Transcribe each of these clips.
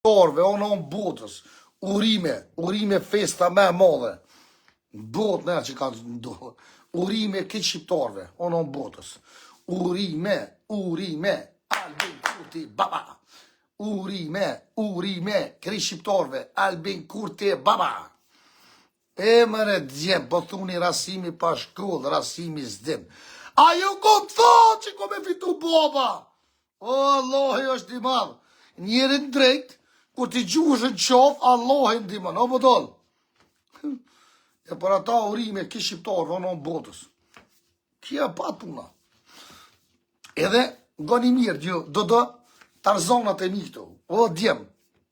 Torve, onon botës, urime festa me modhe. Botë ne që ka ndohë. Urime këtë shqiptarve, onon botës. Urime, Albin Kurti, baba. Urime, këtë shqiptarve, Albin Kurti, baba. E mëre djemë, po thuni rasimi pa shkollë, rasimi zdim. A ju kom të thotë që kom e fitu baba. O, Allah është i madhë. Njerën drejt, kur t'i gjuhësh në qofë, Allah e ndimën, o bëdoll. E për ata urime, ki shqiptarë, onon botës. Kja pa puna. Edhe, goni mirë, do tarzonat e mi këto. O, djemë,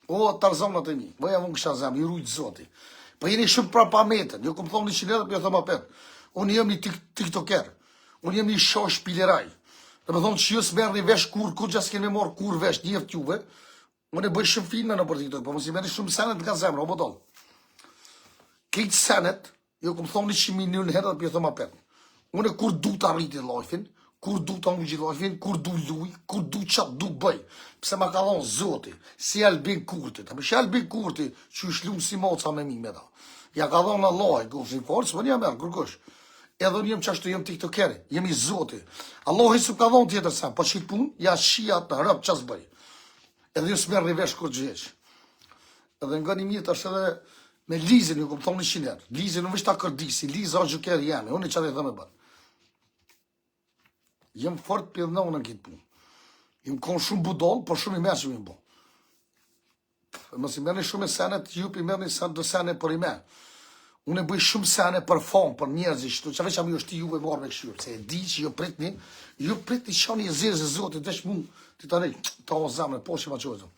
o, tarzonat e mi. Bëja më në kësha zemë, i rujtë zoti. Po jeni shumë pra pa metën, jo këmë thonë një qiletë, për jo thëmë apet. Unë jem një tiktoker, unë jem një shosh pileraj. Dhe me thonë që ju s'merë një vesh kur që s'keni me morë kur vesh njëft juve, unë e bëj shumë filme në për tiktok, po më si meri shumë senet nga zemrë, o bëdoll. Këtë senet, jo këmë thonë 100 milion herë dhe për jo thëmë apet. Unë e kur du të arriti lojfin, kur du të angujit lojfin, kur du luj, kur du qatë du bëj. Pse ma ka dhonë zoti, si Albin Kurti. Ta përshë Albin Kurti që është lumë si moca me mi me ta. Ja ka dhonë Allah e kërë, forës, më një merë, kërkush. Edhe unë jem qashtu jem tiktokeri, jem i zoti. Allah i së ka dhonë tjetër sen, po qitë pun, ja shia të rëpë qas bëj. Edhe ju s'merë një vesh kur gjeq. Edhe nga një mjetë është edhe me Lizin, ju këmë thonë 100 herë. Lizin në vështë ta kërdisi, Liza o gjukeri jemi, unë i qatë e thëmë e bërë. Jem fort pjedhënohë në kitë punë. Jem konë shumë budol, por shumë i me që më bo. Mësë i merë një shumë e senet, ju pi merë një dë sene për i me. Unë e bëj shumë sene për fond, për njerëzisht, që veç a mi është ti juve marrë me këshyrë, se e di që ju pritni shani e zirë zë zotit, veç mu, ti të nej, ta o zamre, po që ma qojtë.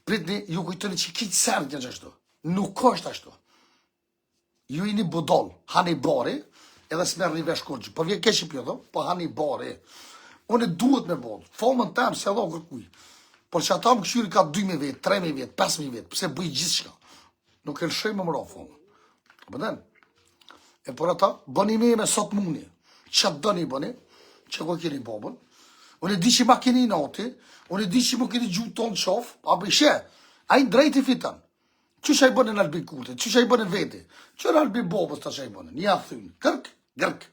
Pritni, ju kujtëni që kitë senet një qështu. Nuk është ashtu. Ju i një budol, hani bari, edhe s'merë një vesh kërgjë. Po vje keqë pjëdo, po hani bari. Unë e duhet me bodë. Famën temë se edhe o kërkuj. Por që ata më këshyri ka 2.000 vetë, 3.000 vetë, 5.000 vetë, pëse bëj gjithë shka. Nuk e lëshoj më mëra famën. Bëden? E por ata, bëni me sot muni. Që të dëni bëni, që ko keni babën. Unë e di që ma keni nati, unë e di që më keni gjutë tonë qofë, a bëjshë, a i drejti fitan. Që shë i bënë në Albin Kurti, që shë i bënë në veti, që në Albin Bobës të shë i bënë, një afthynë, gërk.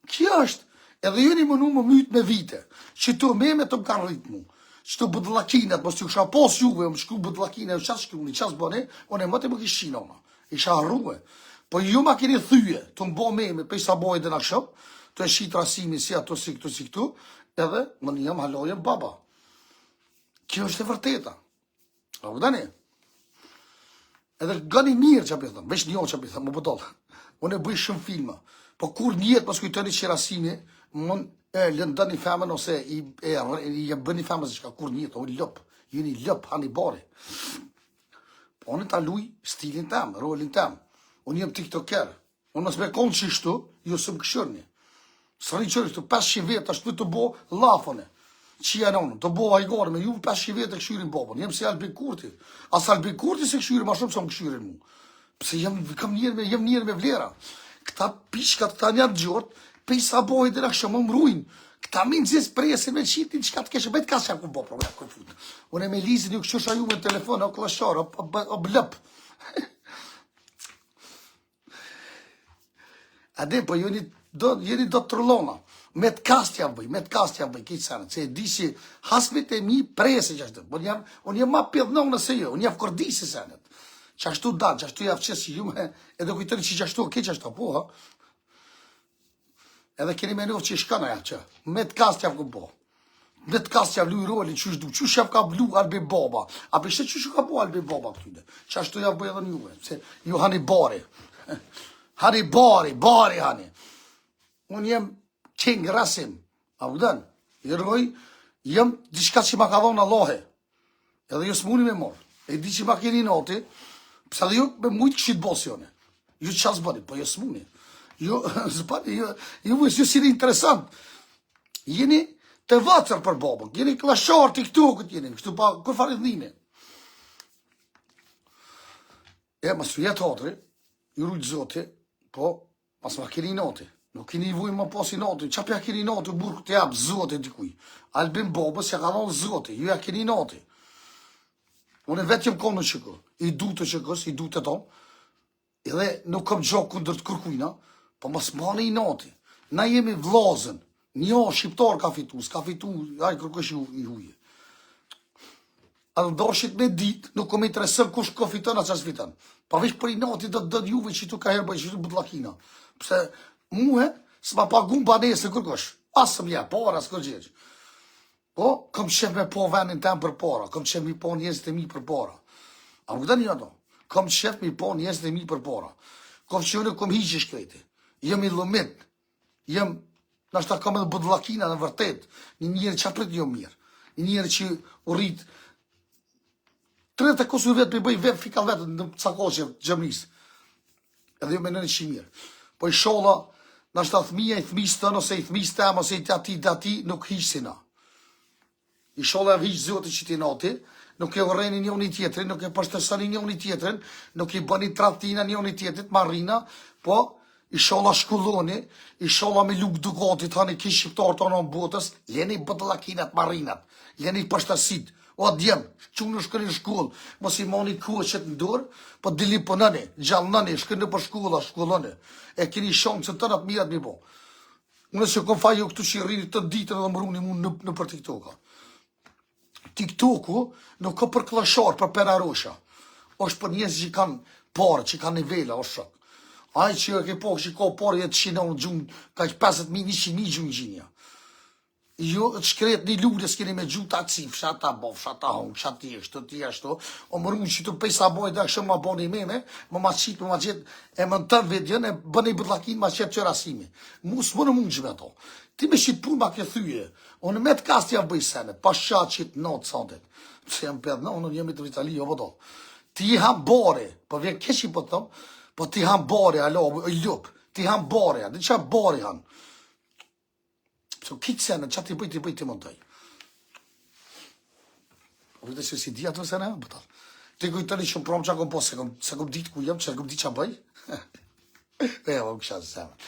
Kja është, edhe ju një mënu më mytë me vite, që të me të më kanë rritë mu, që të bëdlakinat, mos të kësha pos juve, më shku bëdlakinat, në qasë shkruni, qasë bëne, unë e më të më kishë qina ona, isha arruhe. Po ju ma keni thyje, të më bo me pej sa bojë dhe në këshëm, të e shqit rasimi si ato si këtu, edhe më një jam halojem baba. Kjo është e vërteta. A vëdani? Edhe gani mirë që apithëm, veç një që apithëm, më pëtollë. Unë e bëj shumë filma, po kur njëtë më skujtoni që rasimi, më lëndë një femën ose i bë një femën zishka, kur njëtë, unë lëpë, ju një lëpë, hani bari. Po unë ta luj stilin tem, rolin tem. Unë jem tiktoker, unë mësë me konë qishtu, ju së më këshërni. Së rrinë qërështu, 500 vetë, ashtu të bo lafone. Që janë onë, të bo hajgore, me ju 500 vetë e këshyrin babën, jem si Albin Kurti. As Albin Kurti se këshyrin, ma shumë se më këshyrin mu. Pëse jem njerë me vlera. Këta pishkat, këta njerë gjort, pej sa bojë dhe në kështë më mrujnë. Këta minë zisë presin me qitin, që ka të keshë, bëjtë ka që ku bo problem, ku futë. Unë e me Lizin, ju këshusha ju me telefon, o klashar, o blëp. Ade, po jeni do të tërlona. Me të kastja bëj, këtë sanët, se e di që hasmit e mi presi që ashtë. Unë jem ma pjedhnon nëse jo, unë jaf kordisi sanët. Që ashtu dalë, që ashtu jaf qësë ju me, edhe kujtëri që ashtu, ke që ashtu, po, ha? Edhe keni me njohë që i shkana ja që, me të kastja vë po. Me të kastja vlu i rolin që është du, që shaf ka vlu Albin Baba. A përshë që shë ka po Albin Baba këtyne? Që ashtu jaf bëj edhe njuve, se ju hani bari. Hani bari hani. Unë jem king rasim, a vëdën, i rëgoj, jem diçka që ma ka dhonë Allahe, edhe ju s'muni me morë, e di që ma keni noti, pësa dhe ju me mujtë këshit bosjone, ju që qasë bëni, po ju s'muni, ju s'bani, ju si një interesant, jeni të vacër për babën, jeni klashar të këtu këtë jeni, kështu pa, kër farit dhine. Më së jetë hatri, ju rujtë zoti, po, mas ma keni noti. Nuk keni i vujë më posi noti, qa pja keni noti, burë këtë jabë zote dikuj. Albin Bobës ja ka dhonë zote, ju ja keni noti. Unë vetë jem konë në qëko. I du të qëkës, i du të tonë. Edhe nuk kam gjokë kundër të kërkujna, po mos mani i nati. Na jemi vlazën. Një shqiptar ka fitu, s'ka fitu, aj kërkësh i huje. A do dashit me dit, nuk kom interesën kush ka fiton a qas fiton. Paveç për i nati do juve që tu ka herë bëjë që tu butlakina. Pse muhe, s'ma pagun banesë kërkosh. Asë mja, para, s'ko gjeq. Po, kom qef me po venin tem për para, kom qef mi po njerëzit e mi për para. A më këtë një ato? Kom qef mi po njerëzit e mi për para. Kom që unë kom hiqë shkreti. Jem i lumit. Jem, nashta kam edhe budllakina në vërtet. Një njerë që apret jo mirë. Një njerë që u rrit 30 kosu vetë me bëj vetë fika vetë në cakoqe gjëmnis. Edhe jo me nëni që mirë. Po i shola, nashta thmija i thmis tënë, ose i thmis tem, ose i tati, nuk hiqë si na. I shola e hiqë zote që ti nati, nuk e urreni një unë i tjetërin, nuk e përshtësani një unë i tjetërin, nuk i bëni tradhtina një unë i tjetërit, marrina, po i shola shkulloni, i shola me luk dugati, thani ki shqiptarë të në botës, leni budllakinat, marrinat, leni përshtësit, o djem, që në shkëni në shkull, mos i moni kuqet në dorë, po dili për nëni, gjallënëni, shkëni për shkulloni, e kini shonë që të nëtë mirat mi bo. Unë se kom faju këtu që i rrini të ditën edhe më runi mu në për TikToka. TikToku nuk ka për klashar, për perarosha. është për njerëz që kanë parë, që kanë nivela, o shok. Ai që e ke po që ka parë jetë shina unë gjunë, ka që 50.000, 100.000 gjunë gjinja. Jo, të shkret një lullë, s'keni me gjunë të atësi, fshata bo, fshata hongë, fshati eshto, ti eshto, o më rrunë që të pejsa bojë dhe kështë më boni meme, më ma qitë, më ma gjithë, e më në tënë vedjën, e bëni bëdlakin, ma qëtë që rasimi. Musë më në mundë gjë me to. Ti me shqitë punë ma ke thyje, unë me të kastë ja bëj senet, pa shatë qitë notë sandet. Pse jam për në, unë jemi të Vitali, jo vëdo. Ti ham bare, po vjen keshi po të thëmë, po ti ham bare, alo, ljup, ti ham bare, dhe që bare han. So kitë senet, që ti bëj, ti montaj. O vete që si di ato senet, bëtal. Ti kujtëni që më promë që akom po, se kom ditë ku jam, që kom ditë që bëj. E, o kësha se senet.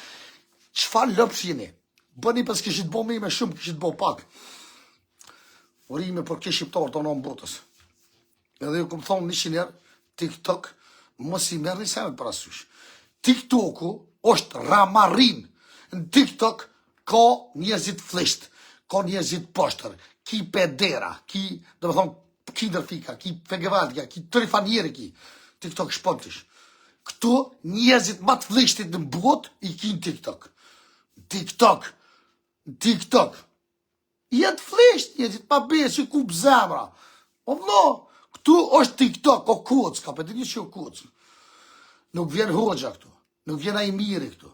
Qëfar lëpë jeni? Bëni pas këshit bo me shumë, këshit bo pak. Urime për kësht shqiptarë të në botës. Edhe ju këmë thonë 100 herë, TikTok, mos i merë një senet për asysh. TikToku është ramarin. Në TikTok ka njerëzit flisht, ka njerëzit poshtër, ki pedera, ki, dhe me thonë, kinderfika, ki fegevaldia, ki trifanjeri ki. TikTok shpëtish. Këtu njerëzit ma të flishtit në botë i ki në TikTok. TikTok. Jetë flisht, njerëzit pa besë, ku pëzemra. O vlo, këtu është TikTok, o kucë, ka për të një që o kucë. Nuk vjen hoxha këtu, nuk vjen a i miri këtu.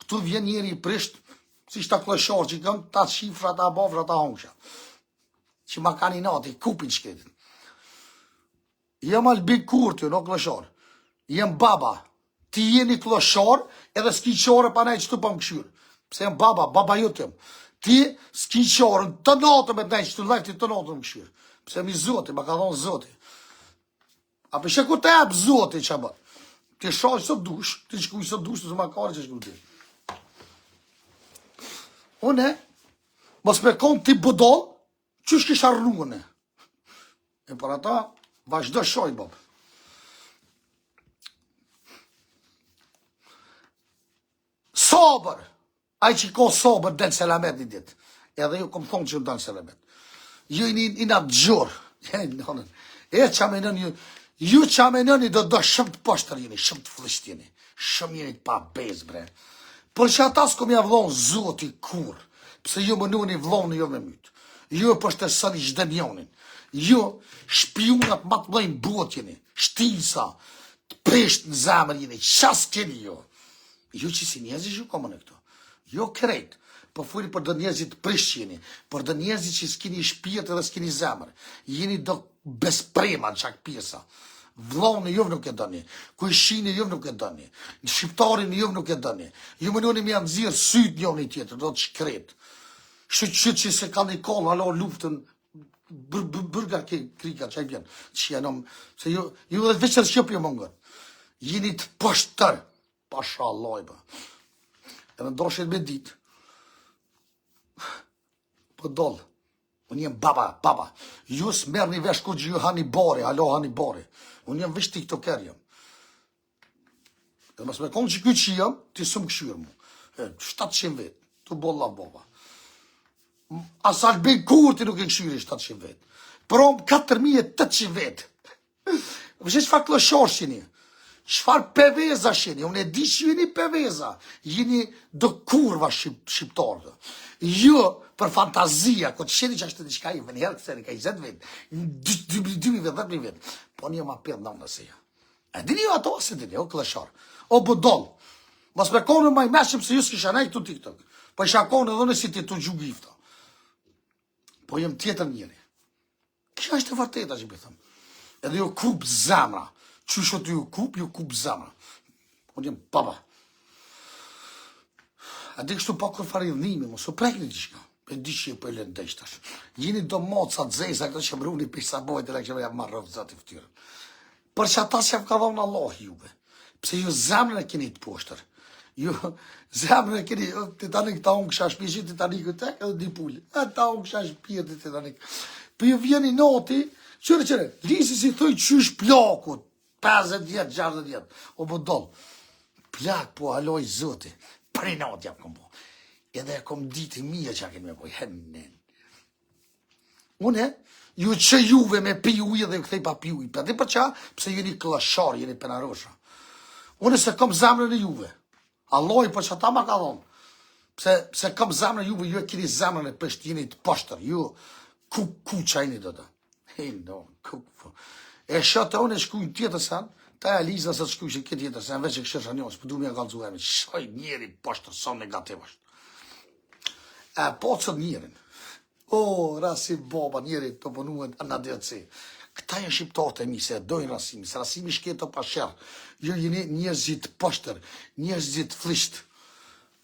Këtu vjen njeri i prisht, si shta klëshorë që këm, ta shifra, ta bofra, ta hongsha. Që ma ka një nati, kupin shketin. Jem albin kurti, no klëshorë. Jem baba. Ti jeni klëshorë, edhe s'ki qore pa nej që tu pa më këshyrë. Pse jem baba jutem. Ti s'ki qore, të natëm e nej që tu lajti të natëm më këshyrë. Pse mi zoti, ma ka thonë zoti. A për sheku të ebë zoti që bërë. Ti shaj sot dush, ti shkuj sot dush, të zë ma kare që shkuj ti. Une, mos me konë ti budol, që shkisha rrugën e. E për ata, vazhdo shoj, bob. Sabër, aj që ko sabër, delë selamet një ditë. Edhe ju kom thonë që ju delë selamet. Ju i nga gjurë. E që amenën ju që amenën i do shumë të poshtër jeni, shumë të flisht jeni. Shumë jeni të pa bez, bre. Por që ata s'kom ja vlonë zoti kur, pse ju më nuni vlonë jo me mytë. Ju e përshtesën i gjden jonin. Ju shpionat ma të mëjnë bot jeni, shtinsa, të prisht në zemër jeni, qas keni ju. Ju që si njerëzit ju komën e këto. Jo krejt, po furi për dë njerëzit të prisht jeni, për dë njerëzit që s'kini shpijet edhe s'kini zemër. Jeni do besprema në qak pjesa. Vlonë juv nuk e dëni, kujshini juv nuk e dëni, shqiptarin juv nuk e dëni, ju më njoni mi janë zirë syt një një tjetër, do të shkret. Shqyt që se ka një kollë, alo luftën, bërga krika që e bjenë, që janë, se ju dhe veqër shqip ju mongën, jeni të pështër, pasha lojba, e në ndoshet me ditë, për dollë, Unë jem baba. Ju s'merë një vesh ku që ju hani bari, alo hani bari. Unë jem vish tiktoker jem. Dhe mas me konë që që jem, ti së më këshyrë mu. 700 vetë, të bolla baba. As Albin Kurti nuk e këshyri 700 vetë. Prom 4800 vetë. Vështë që fa klëshor shini. Qfar peveza shini. Unë e di që jeni peveza. Jeni dë kurva shqiptarë. Jo, për fantazia, ko të sheni që ashtë të diçka i vënherë këse në ka 20 vetë, 2.000 vetë, 10.000 vetë, po një ma pjedh në nësija. E dini jo ato, se dini, o klëshar. O budol. Mas me kone ma i meshëm se ju s'kisha nej këtu TikTok. Po isha kone edhe në si ti të gjugifta. Po jem tjetër njëri. Kësha është e vërteta që bëthëm. Edhe ju kup zemra. Qysho të ju kup zemra. Unë jem baba. A di kështu pa kur faridhnimi, mos u prekni diçka. E di që po e lën deshtash. Jeni do moca xeza këto që mbruni pisa bojë të që ja marrë zoti fytyrën. Për që ata që ka dhënë Allah juve. Pse ju zemrën e keni të poshtër. Ju zemrën e keni Titanic ta unë kisha shpishit Titanic tek edhe di pul. Ata unë kisha shpirti Titanic. Po ju vjeni noti, qëre, lisi si thoj qysh plakut. 50 vjet, 60 vjet. O budol. Plak po aloj zoti. Për i natë jam kom po. Edhe e kom ditë mija që a kemi me poj. Hennen. Une, ju që juve me pi ujë dhe ju këthej pa pi ujë. Për di për qa, pse jeni klashar, jeni penarosha. Une se kom zemrën e juve. Allah i për që ta ma ka dhonë. Pse kom zemrën e juve, ju e kini zemrën e pësht, jeni të pështër. Ju, ku qajni do të. No, e shëtë unë e shkujnë tjetër sen, ta e Liza se të shkujnë që këtë tjetër sen, veç e kështë shënjohës, për du me e galëzuemi, shoj njeri pështër, son negativ është. E po cët njerin. O, rasi baba, njeri të pënuën në DRC. Këta e shqiptarët e mi se dojnë rasimi, se rasimi shketë pa shërë. Ju jeni njerëzit pështër, njerëzit flisht.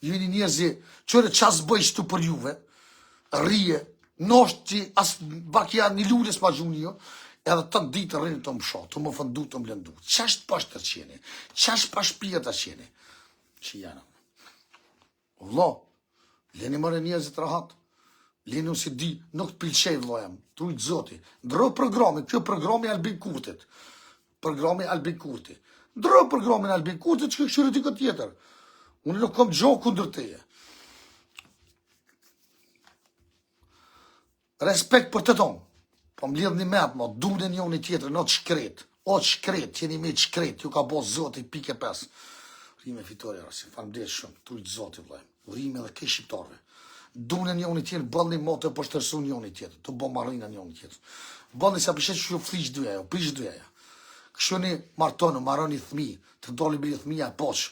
Ju jeni njerëzit, qëre qas bëjsh të për juve, rije, nosht që as bakja një lullës ma gjuni jo, edhe të në ditë rrinë të më shoh, të më fëndu, të më lëndu. Qashtë pështër qeni, qashtë pa shpijet a qeni. Që janë. Vlo, leni mëre njerëzit rahat, leni unë si di, nuk të pilqej vlojem, trujtë zoti. Ndro programi, kjo programi Albin Kurtit. Programi Albin Kurtit. Ndro programi Albin Kurtit që këshyri t'i këtë tjetër. Unë nuk kom gjohë kundër teje. Respekt për të tonë. Po më lidhë një metë, mo, dunen jo një tjetër, në të shkret. O të shkret, qeni me të shkret, ju ka bo zoti, pike 5. Rime fitore, rasi, falmdesh shumë, trujtë zoti, vlajmë. Rime dhe kej shqiptarve. Dunen jo një tjetër, bëllë një motë e poshtërsu një një tjetër, të bo marina një një tjetër. Bëllë një sa përshet që ju flish duja jo, prish duja jo. Kështu një martonë, maroni thmi, të doli bëjë thmija e poqë.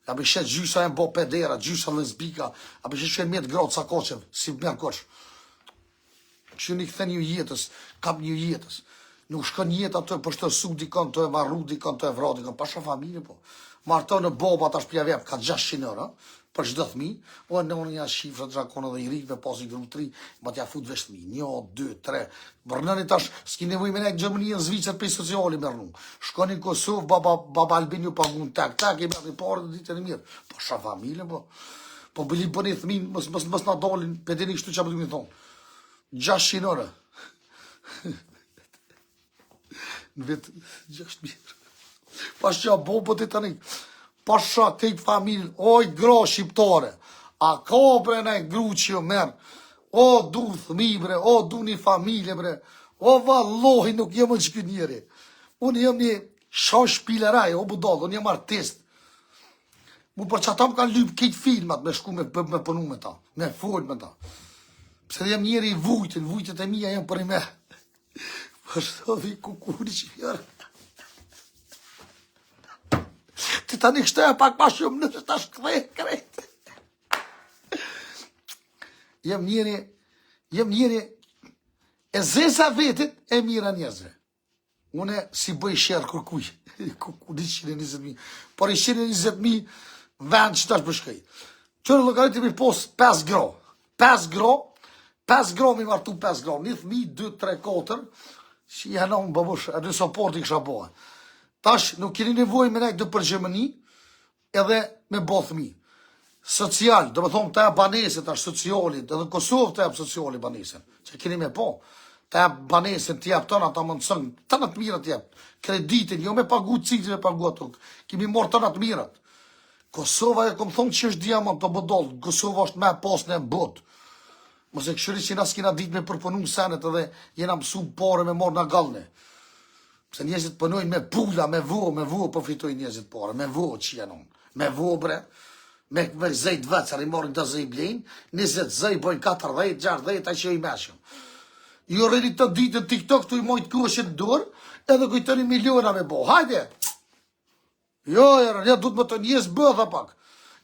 A përshet gjysa e mbo pedera, gjysa lesbika, a përshet që e mjetë gratë sa koqev, si mërë koqë. Që një këthen një jetës, kap një jetës. Nuk shkon jetë ato e përshtërsu dikon, të e varru dikon, të e vra dikon, pasha familje po. Martonë në boba ta shpja vep, ka 600 euro, për çdo fëmijë, o në unë një shifrë të drakonë dhe i rikë me pasi gru 3, ma t'ja fut vesh fëmijë, 1, 2, 3. Bërnëni tash, s'ki nevoj me ne në Gjermani në Zvicër për i sociali mërnu. Shkoni në Kosovë, baba Albin ju pagun tak, i bërë i parë dhe ditën e mirë. Pasha familje po. Po bëllim për një fëmijë, mës na dalin, pedeni kështu që apë të thonë. 600 euro. Në vetë 6.000. Pasha bobo të tani. Pasha të i familjen. Oj, gra shqiptare. A ka bre në gru që jo merë. O, du thmi bre. O, du një familje bre. O, vallohi nuk jem në që këtë njeri. Unë jem një shash shpileraj. O, budal, unë jem artist. Mu për që ata më kanë lypë këtë filmat me shku me pënu me ta. Me folj me ta. Pse dhe jem njeri i vujtin, vujtet e mija jem për i me. Pashto vi kukuri që fjërë. Ti tani kështë e pak ma shumë në të shkëdhe krejtë. Jem njeri e zeza vetit e mira njerëzve. Une si bëj shërë kërkuj. Kukuri 120.000. Por i 120.000 vend që tash përshkej. Qërë logarit i mi posë 5 gro. 5 gro. 5 gro mi martu 5 gro, 1 fëmi, 2, 3, 4, që i hanon babush, e dy support i kësha boha. Tash, nuk keni nevoj me nejtë për Gjermani, edhe me bo fëmi. social, do më thonë të e banesit, është sociali, edhe në Kosovë të e sociali banesin, që keni me po, të e banesin të jep tëna, ta më nësën, tëna të mirët jep, kreditin, jo me pagu cikë, me pagu ato, kemi morë tëna të mirët. Kosova e kom thonë që është diamant të bëdollë, Kosova është me pas në botë. Mëse këshëri që nas kina ditë me përpënu senet edhe jena mësu pare me morë në gallëne. Pse njerëzit punojnë me pula, me vo përfitojnë njerëzit pare, me vo që janon, me vo bre, me zejt vëcër i morin të zej blejnë, 20 zej bojnë 40, 60, a që i meshëm. Jo rrëni të ditë në TikTok të i mojtë këshën dorë, edhe kujtoni miliona me bo. Hajde! Jo, ja du të më të njës bëdha pak.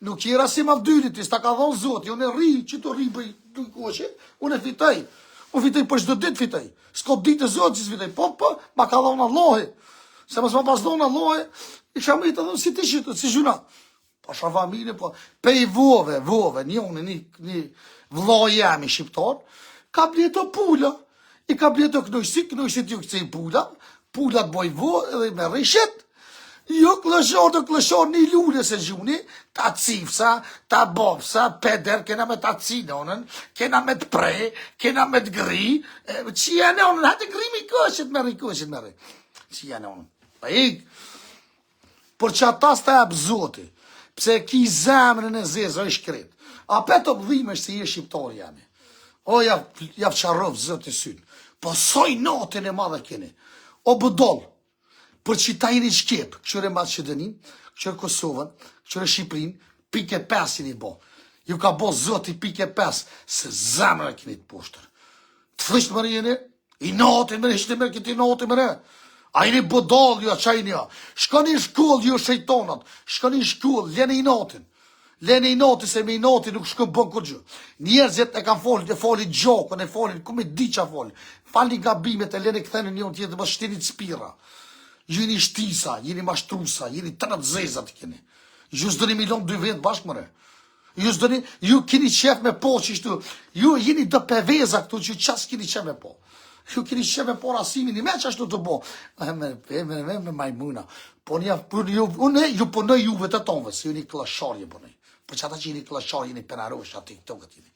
Nuk jera si ma vdyrit, sta ka dhonë zotë, unë e rri, që të rri bëj të këshën, unë e fitej. Unë fitej për çdo ditë fitej. S'ko ditë e zotë që s'fitej, po, ma ka dhonë Allahi. Se mësë ma pas dhonë Allahi, i shamë i të dhonë si të shitë, si zhuna. Pasha familje, po, pe i vove, një vllai jemi shqiptar, ka bleto pula, i ka bleto knojësit ju këcej pula, pulat boj vo edhe me rishet, jo klëshor një lule se gjuni, ta cifsa, ta bopsa, peder, kena me ta cinonën, kena me të pre, kena me të gri, që janë onën, hajtë grimi këshit me ri, që janë onën, pa ik, për që ata s'ta e bëzoti, pse ki zemrën e zezë, o i shkret. A pe të bëdhime është se je shqiptar jemi. O, javë qarov zëtë i synë. Po soj notën e madhe keni. O bëdoll, për që ta jeni shkep, këqyre Maqedonin, këqyre Kosovën, këqyre Shqiprin, pike 5 jeni bo. Ju ka bo zëtë i pike 5, se zemrën e keni të poshtër. Të frisht më jeni, i notën më ishte më këti notën më a jeni bodol ju, a qa jeni ja. Shkoni në shkull ju shëjtonat, shkoni në shkull, lene i notin. Lene i notin, se me i notin nuk shkën bën kur gjë. Njerëzit e kanë folin, e folin gjokën, e folin, ku me di qa folin. Falin gabimet e lene këtheni njën tjetë, më shtinit spira. Ju jeni shtisa, jeni mashtrusa, jeni të në zezat keni. Ju s'doni milion 2 vend bashkë mëre. Ju keni qef me po që ishtu, ju jeni dë peveza këtu që qas keni qef me po. Ju keni qeve por asimin i me që ashtu të bo. Me majmuna. Po unë ju punoj juve të tonve, se ju një klasharje punoj. Për që ata që jeni klasharje, jeni penarosh, ati këto këtë jeni.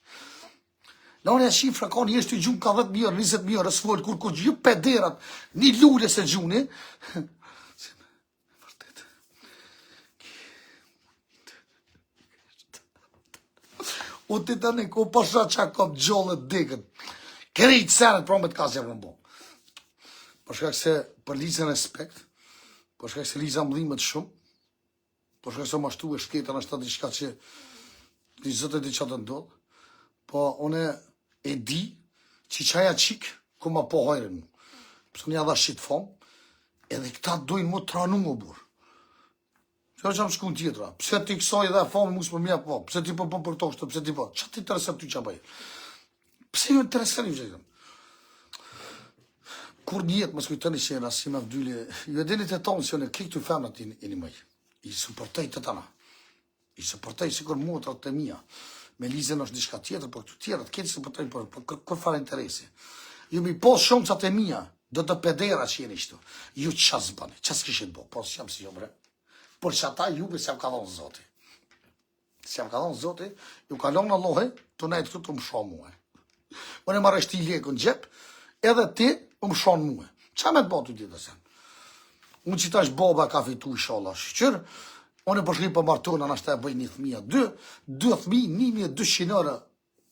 Në unë e shifra ka një eshtë të gjunë ka 10 mirë, 20 mirë, rësfull, kur ju pederat, një lulle se gjuni. U të të në ku pasha që kom gjollët digën. Kërejt senet pra me të kasë javë në bo. Për shkak se për Lizën respekt, për shkak se Liza më dhimet shumë, për shkak se më ashtu e shketën është të diçka që një zëtë e di që të ndodhë, po une e di që qaja qikë ku ma po hajrën mu. Pësë një adha shqitë fomë, edhe këta dojnë mu të ranu më burë. Që që më shku në tjetra, pëse ti kësaj edhe fomë mu së më mja po, pëse ti po për to kështë, pëse ti po, që ti interesat ty që bëjë? Pse ju interesën ju gjithëm? Kur njëtë më skujtëni që jena si me vdyli, ju e dinit e tonë që në klik të femnat i një mëj. I supportej të tana. I supportej si kur motrat të mija. Me Lizën është diçka tjetër, për këtu tjetër, të ketë supportej për kur farë interesi. Ju mi pos shumë që të mija, do të pedera që jeni shtu. Ju qas bëni, qas kishit bo, pos që jam si jo bre. Por që ata juve se jam ka dhonë zoti. Se jam ka dhonë zoti, ju kalon në lohe, të nejtë këtu të më shumë muhe. Unë e marrë shti lekën gjep, edhe ti më shonë muhe. Qa me të batu ti të sen? Unë që ta është baba ka fitu i shala shqyqër, unë e përshri për martona në ashtë e bëj një thmija, 2 thmi, 1200 euro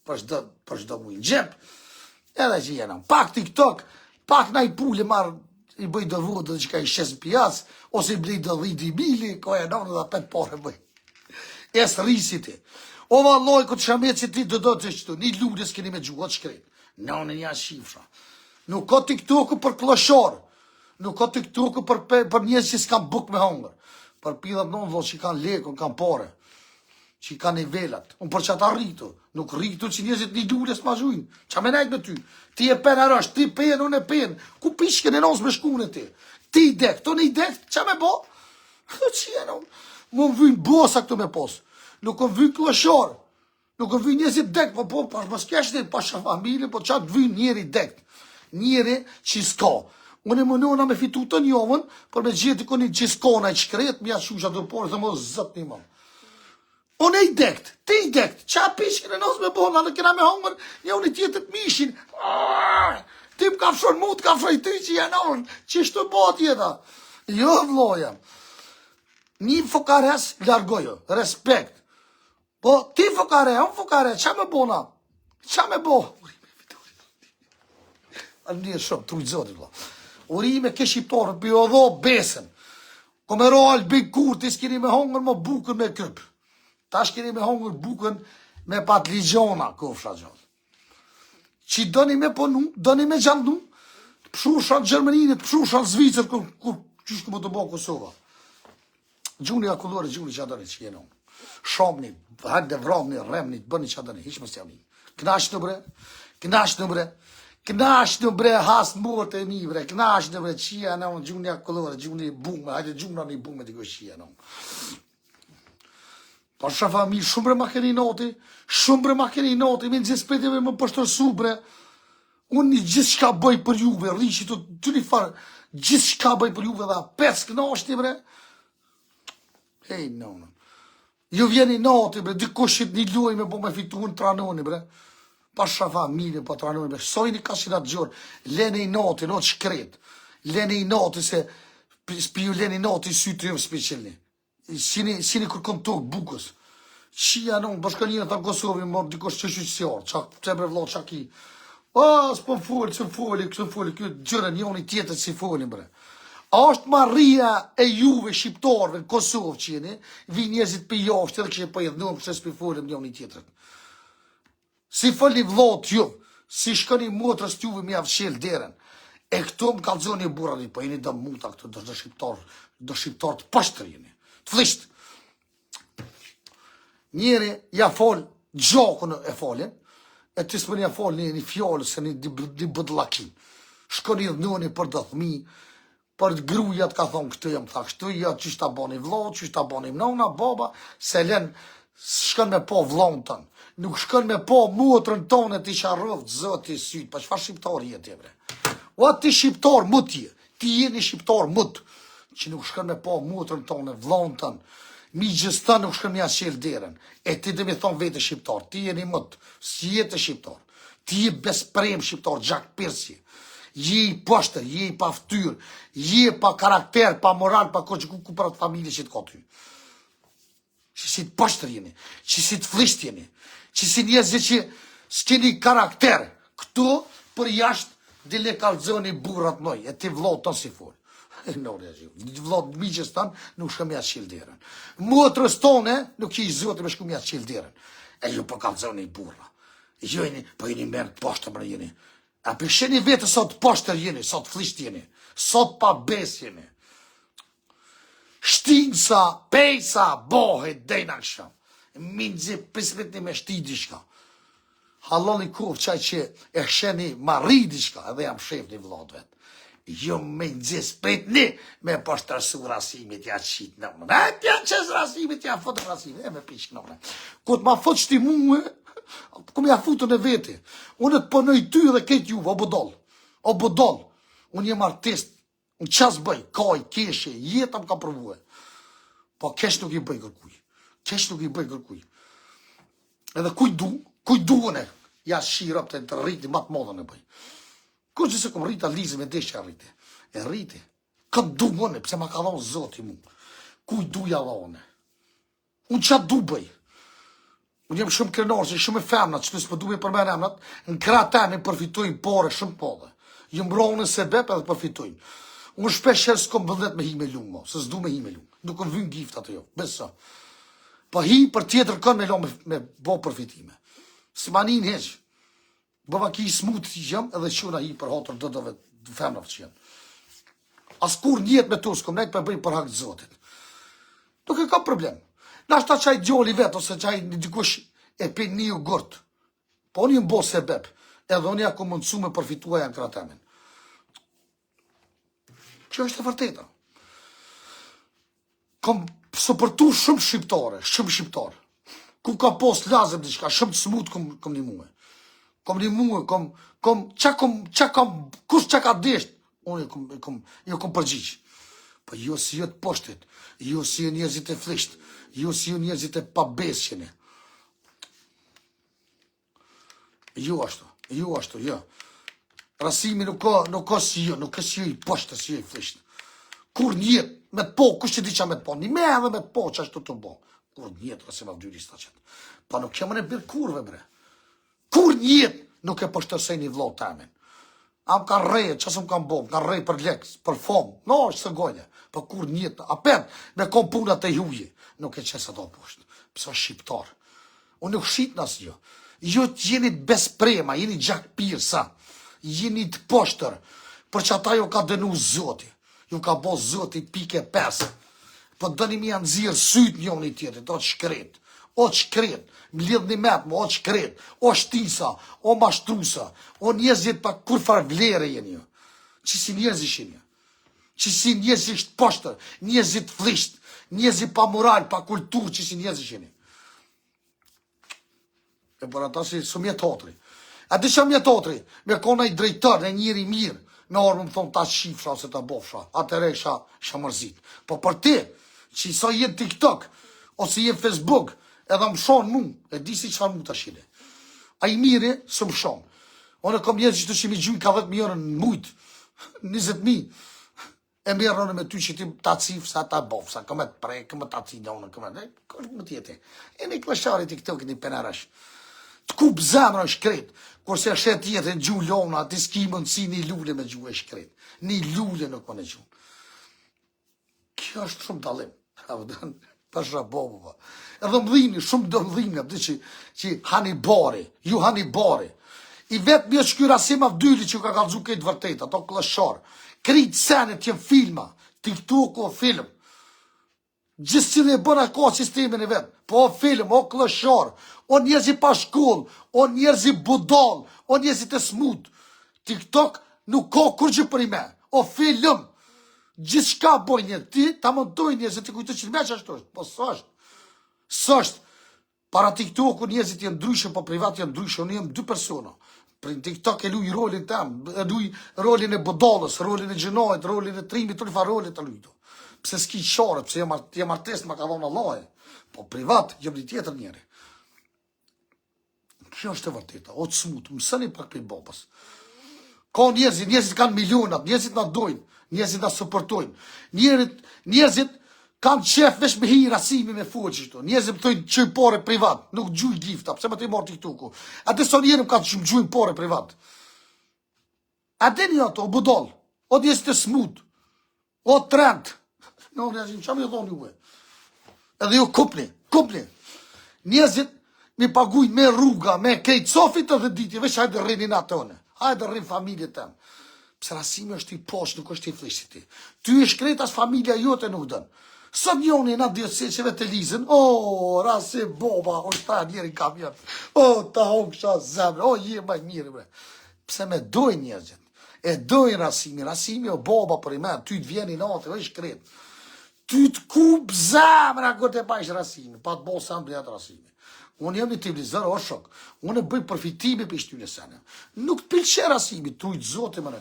për shdo mujë në gjep, edhe që jena. Pak TikTok, pak na i pulli marrë, i bëj dë vodë dhe që ka i shes pjas, ose i blej dë 10 mili, ka e nëmë dhe 5 pare bëj. Esë risi ti. O valloj, këtë shamet që ti do të qëtu, një lullës keni me gjuhat shkret. Në në një shifra. Nuk ka TikTok për klashar. Nuk ka TikTok për njës që s'kam buk me hongër. Për pidhat në vëllë që i kanë lekën, kanë pare. Që i kanë nivellat. Unë për që ata rritu. Nuk rritu që njëzit një lullës ma zhujnë. Qa me nejtë me ty? Ti e pen arash, ti pen, unë e pen. Ku pishken e nësë me shkune ti? Ti i dekt, unë i dekt, qa me bo? Që jenë unë? Më vynë bosa këtu me posë. Nuk në vynë klashar, nuk në vynë njëzit dekt, po pas më s'keshtë pasha familje, po qatë vynë njëri dekt, njëri që s'ka. Unë e më nëna me fitu të njomën, për me gjithë të koni që s'ka na i qkret, mja shusha të porë, dhe më zëtë një më. Unë i dekt, ti i dekt, qa pishin e nësë me bona, në kena me hongër, një unë i tjetët mishin. Ti më kafshon mu të kafshoj ty që janë onë, që shtu bo tjeta. Jo, vloja. Një fokares, largojo, respekt. Po, ti fokare, unë fokare, qa me bona? Qa me bo? Një shumë, të ujtë vlo. Urime ke shqiptarët, për jo dho besën. Kome roal big kurti, s'kini me hongër më bukën me këpë. Ta shkini me hongër bukën me pat ligjona, kofsha gjatë. Që dëni me ponu, dëni me gjandu, të pëshusha në Gjermëninë, të pëshusha në Zvicër, kur qështë këmë të bo Kosova. Gjuni akullore, gjuni që adëni që jenë unë. Shomni, hajde vramni, remni, bëni që adëni, hish më stjani. Knash në bre, knash në bre, knash në bre, has mërët e mi bre, knash në bre, që janë unë, gjuni akullore, gjuni bume, hajde gjuna një bume të gështë që janë unë. Pa shafa mi, shumë bre ma keni noti, shumë bre ma keni noti, me në gjithë spetjeve më pështërsu bre. Unë një gjithë shka bëj për juve, rrishi të një farë, gjithë shka bëj për juve dhe pes knashti bre. Hej, nonë. Ju vjeni noti bre, dikushit një luaj me po me fitu në tranoni bre. Pa shafa mire po tranoni bre, sojni kashinat gjorë, lene i noti, not shkret. Lene i noti se, s'pi ju lene i noti sytë ju s'piqelni. Sini kur kom tokë bukës. Qia non, bashkanina të Kosovë, më dikosh që qyqësjarë, që bre vlo qa ki. S'po më foli, kjo gjëre njoni tjetët si folin bre. A është marria e juve shqiptarve në Kosovë qeni, vi njerëzit për jashtë edhe kështë për jedhënëm kështë s'pi folim njoni tjetët. Si foli vlot ju, si shkoni motrës t'juve mi avshel deren. E këto më kalzoni burani, po jeni dë muta këto do shqiptar të pashtër jeni. Të flisht. Njeri ja fol gjakun e folin, e të s'për ja fol një fjallë se një bëdlakin. Shkoni dhënoni për dëthmi, për grujat ka thonë këtë jam tha, kështu ja që shta bani vlot, që shta bani mnona, baba, se len shkën me po vlon tënë. Nuk shkën me po motrën tonë t'i qarrëvë zëti sytë, pa qëfar shqiptar jetë bre. O ti shqiptar mut je, ti jeni shqiptar mut, që nuk shkën me po motrën tonë, vlon tënë, mi gjësta nuk shkën me asqel deren, e ti dhe mi thonë vete shqiptar, ti jeni mut, si jetë shqiptar, ti je besprem shqiptar, gjak persje, je i poshtër, je i pa ftyr, je pa karakter, pa moral, pa që ku për atë familje që të ka ty. Që si të poshtër jeni, që si të flisht jeni, që si njerëzve që s'keni karakter, këtu për jashtë dile kalzoni burrat noj, e ti vlot të si folë. Vlot miqës tanë nuk shkëm jatë qilë deren. Motrës tone nuk që i zote me shkëm jatë qilë deren. E ju për kalzoni burra. Ju jeni, po jeni mërë të poshtër mërë jeni. A për sheni vetë sot poshtër jeni, sot flisht jeni, sot pa bes jeni. Shtinësa, pejsa, bohet, dejna në shumë. Minëzi prismet një me shti dishka. Haloni kuf qaj që e sheni marri dishka, edhe jam shef një vlot vetë. Jo me nëzis prit një me poshtërsu rasimit ja qitë në mënë. E tja qës rasimit, ja fotë rasimit, e me pishë në mënë. Këtë ma fotë shti muë, kom ja futën e veti. Unë të përnoj ty dhe ketë juve, o bodol. Unë jem artist, unë qas bëj, kaj, keshe, jetam ka përvue. Po kesh nuk i bëj kërkuj. Kesh nuk i bëj kërkuj. Edhe kuj du une, ja shirëp të rriti, matë modën e bëj. Kështë që se kom rrita lizë me deshe e rriti. E rriti. Këtë du une, pëse ma ka dhonë zoti mu. Kuj du ja dhone. Unë qatë du bëj. Unë jem shumë krenar, që shumë e femnat, që nësë për du me përmen emnat, në kratani përfitojnë pare shumë podhe. Jëmë bronë se bep edhe përfitojnë. Unë shpesher s'kom bëllet me hi me lumë, mo, se s'du me hi me lumë. Nuk kom vynë gift atë jo, besa. Pa hi për tjetër kënë me lo me bo përfitime. Si manin heqë. Bëva ki i smutë që jam edhe qëna hi për hotër dëdove të femnave që janë. As kur njet me tu s'kom nejtë për bëjmë për hakë të zotit. Nuk e ka problem. Nashta qaj gjoli vetë, ose qaj një dikush e për një u gërt. Po unë jë mbo se bep, edhe unë ja ku mundësu me përfitua janë kratemin. Që është e vërteta. Kom sëpërtu shumë shqiptare. Ku ka pos lazëm diçka, shumë të smut kom një muë. Kom një muë, kush që ka desht, unë jo kom përgjigjë. Po jo si jo të poshtit, jo si jo njerëzit e flisht, jo si jo njerëzit e pabesqeni. Jo ashtu, jo. Rasimi nuk ka si jo, nuk ka si jo i poshtë, si jo i flisht. Kur njetë, me të po, kush që di qa me të po, një me edhe me të po, që ashtu të bo. Kur njetë, Rasim Avdyli sta qëtë. Pa nuk kemë në birë kurve, bre. Kur njetë, nuk e poshtërsej një vlo të amin. Am ka rejë, qësë më kam bo, ka rejë për leks, për fom, no, është së gojnë. Pa kur njetë, apet, me kom punat e huje, nuk e qesë ato poshtë. Pësa shqiptar. Unë nuk shqit nësë jo. Jo të jeni të besprema, jeni gjak pirsa, jeni të poshtër, për që ata jo ka dënu zoti, jo ka bo zoti pike 5, për dëni mi janë zirë syt njën i tjetit, o qkret, më lidh një metë, o qkret, o shtisa, o mashtrusa, o njerëzit pa kur far vlerë jeni jo, që si njerëz ishin jo, që si njerëz ishtë poshtër, njerëzit flisht, njerëzit pa moral, pa kultur, që si njerëz ishin jo. E për ata si së mjetotri. A di që mjetotri, me kona i drejtër, në njëri mirë, me orë më thonë ta shifra ose ta bofra, atëre isha mërzit. Po për ti, që i sa jetë TikTok, ose jetë Facebook, edhe më shonë mu, e di si qëfar mu të shile. A i mire, së më shonë. One kom njerë që të që mi gjujnë ka 10 milionën në mujtë, 20.000, e mirë në me ty që ti ta cifë, sa ta bofë, sa këmë të prej, këmë ta cinë, këmë të jetë. E një klashari TikTok, një penarash. Të kup zemrë në shkret, kurse shet jetë në gjuhë lona, ti s'ki mundësi një lule me gjuhë e shkret. Një lule nuk më në gjuhë. Kjo është shumë dalim. Pasha bobo. Edhe mdhini, shumë do mdhini, që hani bari, ju hani bari. I vetë mjë që kjo Rasim Avdyli që ka kalëzu këtë vërtet, ato klashar. Kritë senet që filma, TikTok o film. Gjithë cilë e bëna ka sistemin e vetë, po o film, o klëshar, o njerëzi pa shkoll, o njerëzi budal, o njerëzi të smut. TikTok nuk ka kur gjë për i me, o film, gjithë shka boj njerë, ti ta mëndoj njerëzi të kujtë që në me që ashtu është, po së është, para TikTok u njerëzit janë ndryshë, po privat janë ndryshë, unë jem 2 persona. Për në TikTok e luj rolin tem, e luj rolin e budalës, rolin e gjenajt, rolin e trimit, të lifa rolit të lujto. Pse s'ki qare, pse jem artist, ma ka dhonë Allahe. Po privat, jem një tjetër njeri. Kjo është e vërteta, o të smutë, mësëni pak për babas. Ka njerëzit kanë milionat, njerëzit nga dojnë, njerëzit nga supportojnë. Njerëzit kanë qef vesh me hi Rasimi me fuë qështu. Njerëzit më thojnë qëj pare privat, nuk gjuj gifta, pse më të i marë TikToku. A dhe sa njerëm kanë që më gjujnë pare privat. A dhe një ato, o budal, o njerëzit e smutë, o trend. Në njerëzit, që më i thonë juve? Edhe ju kupni. Njerëzit mi pagujnë me rruga, me kejtë sofit edhe diti, veç hajde rrinin atone. Hajde rrin familje tem. Pse Rasimi është i posh, nuk është i flishti ti. Ty e shkret as familja jote nuk dënë. Sot njoni na djëtëseqeve të lizën, Rasim boba, o shta njeri kam jetë, ta hoksha zemre, je maj mirë, bre. Pse me dojnë njerëzit, e dojnë Rasimi o boba për i me, ty të vjeni natë, o shkret. Ty të kup zemra këtë e bajsh Rasimi, pa të bo sa mblijat Rasimi. Unë jam një tiblizër, o shok. Unë e bëj përfitimi për ishtu një sene. Nuk të pilqe Rasimi, trujtë zote mëne.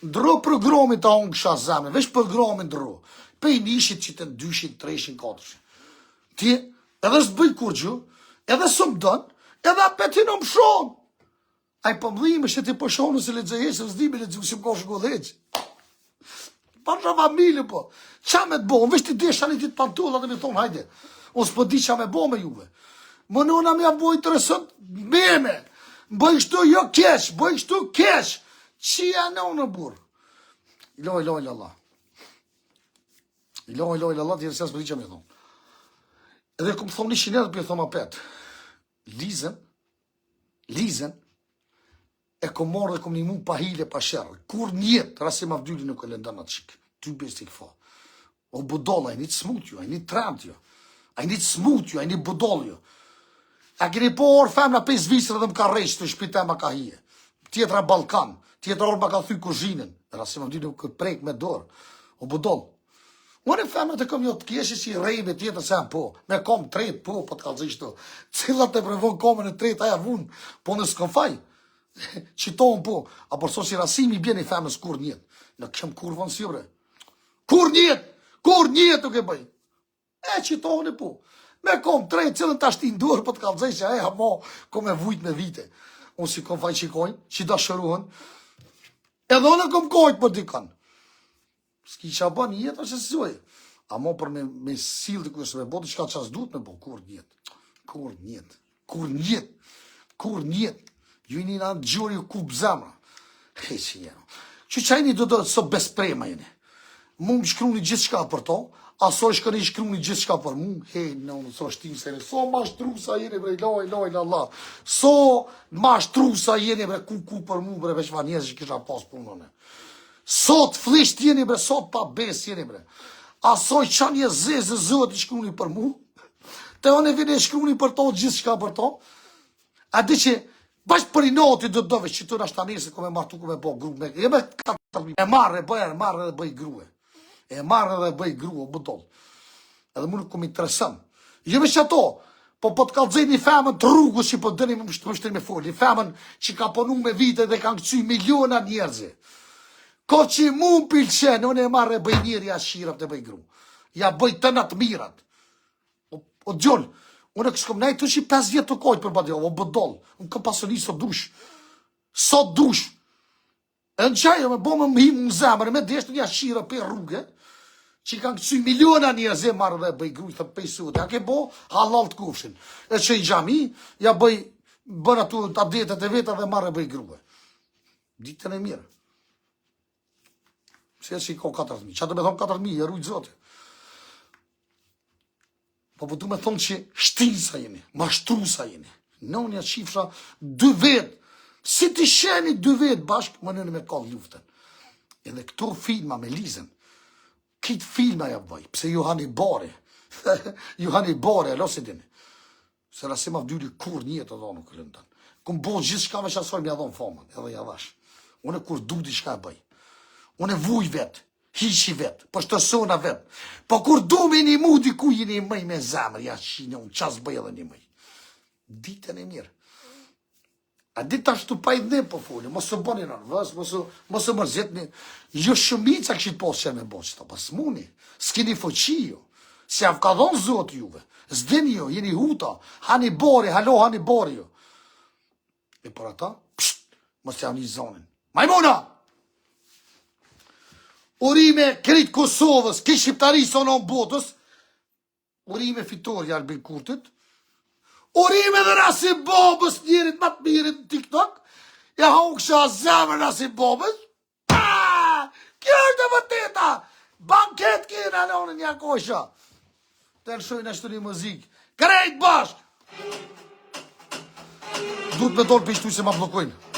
Ndro programin ta unë kësha zemre, vesh programin ndro. Pe i nishit që të në 200, 300, 400. Ti, edhe së bëj kur gju, edhe së më dënë, edhe apeti në më shonë. A i pëmdhime që ti përshonë se le dzëheqë, se vëzdimi le dzëheqë, si më ka shko dheqë. Pasha familje po. Qa me të bo? Unë vesh ti desha një ditë pantullat dhe me thonë, hajde. Unë s'po di qa me bo me juve. Më nëna me jam bo interesant meme. Bëj shtu jo kesh, bëj shtu kesh. Qia në unë burë. Iloj Allah. Iloj Allah, tjerë se s'po di qa me thonë. Edhe këmë thonë një shinet, për e thonë apet. Lizen, e kom morë dhe kom një mu pa hile, pa shërë. Kur njetë, Rasim Avdyli nuk e lëndan atë shikë. Ty besti këfa. O budolla, a i një të smut ju, a i një të trend ju. A i një të smut ju, a i një budoll ju. A keni po orë femna 5 visër dhe më ka rejshë të shpita ma ka hije. Tjetra Balkan, tjetra orë ma ka thuj kuzhinën. Rasim Avdyli nuk e prejk me dorë. O budoll. Unë e femna të kom jo të kjeshi si rejme tjetër se po. Me kom tret, po të kalzishtu. Cilat e prevon komën e tret, aja vun, po në s'kom faj. Qitohen po, a përso si Rasimi bjeni femës kur njetë. Në kem kur vonë si bre. Kur njetë! Kur njët nuk e bëj. E qitoni po. Me kom 3 cilën të ashtin duar, po të kalëzaj që e hamo, kom e vujt me vite. Unë si kom faj qikojnë, që da shëruhen. Edhe unë kom kojt për dikan. S'ki që a ba një jetë, është e sëzoj. Amo për me silë të kërës me botë, që ka qas duhet me bo, kur njët. Kur njët. Kur njët. Kur njët. Ju një në gjuri u ku bëzamra. He që jenë. Që qajni do të së besprema jene. Mu më shkru një gjithë shka për to, aso shka një shkru një gjithë shka për mu, hej, në unë, so shtim se ne, so ma shtru sa jene, bre, loj, Allah, so ma shtru sa jene, bre, ku për mu, bre, veç va njëzë që kisha pas punone. Sot flisht jene, bre, sot pa bes jene, bre, aso i qa një zezë zët i shkru një për mu, te one vine shkru një për to, gjithë shka për to, a di që, bash për i noti do dove, që të në ashtanese, ku me martu, ku me bo gru, e marrë dhe bëj grue. E marrë dhe bëj grua, bëdoll. Edhe mu nuk kom interesëm. Jo me që ato, po të kalëzej një femën të rrugës që po dëni më mështëri me folë. Një femën që ka ponu me vite dhe kanë këcy miliona njerëzi. Ko që mu më pilqenë, unë e marrë dhe bëj njeri a shirap të bëj gru. Ja bëj të në të mirat. O gjollë, unë e këskom nejtë të që 5 vjetë të kojtë për badjo, o bëdoll. Unë kam pasoni sot dush. Sot dush. E në qajë, me bo më himë në zemër, me deshtë një ashira për rrugë, që kanë këcy miliona njerëz e marrë dhe bëj gruj, thë pejsut, ja ke bo halal të kufshin. E që i gjami, ja bën atu të abdetet e veta dhe marrë dhe bëj gruj. Ditën e mirë. Se që i ko 4.000, që atë me thonë 4.000, e rujtë zote. Po du me thonë që shtinë sa jeni, mashtru sa jeni. Në unë ja qifra 2 vetë, si të sheni 2 vetë bashkë, më nënë me kallë luftën. Edhe këto filma me Lizën, kitë filma ja bëj, pse Johani Bari, Johani Bari, alo se dini, se rasi ma vdyri kur njëtë edhe nuk lëndën. Këm bo gjithë shka me qasoj me adhon famën, edhe ja dhash. Une kur du di shka bëj. Une vuj vetë, hishi vetë, po shtësona vetë. Po kur du me një mu diku jeni mëj me zemër, ja qinë, unë qas bëj edhe një mëj. Ditën e mirë. A ditë ashtu pa i dhe po foli, mos të bëni nërvës, mos të mërzitni, jo shumica këshit posë që me boqë të pas muni, s'kini foqi jo, se avë ka dhonë zotë juve, s'dini jo, jeni huta, hani bori, halo hani bori jo. E për ata, psht, mos të janë një zonin. Majmuna! Urime kritë Kosovës, ki shqiptari sonon botës, urime fitori Albin Kurtit, urime dhe rasi bobës njerit më të mirit në TikTok, e hongësha zemër rasi bobës, kjo është e vëteta, banket kina në unë një kosha, të lëshojnë ashtu një muzikë, krejt bashkë, du të me dorë për ishtu se ma blokojnë.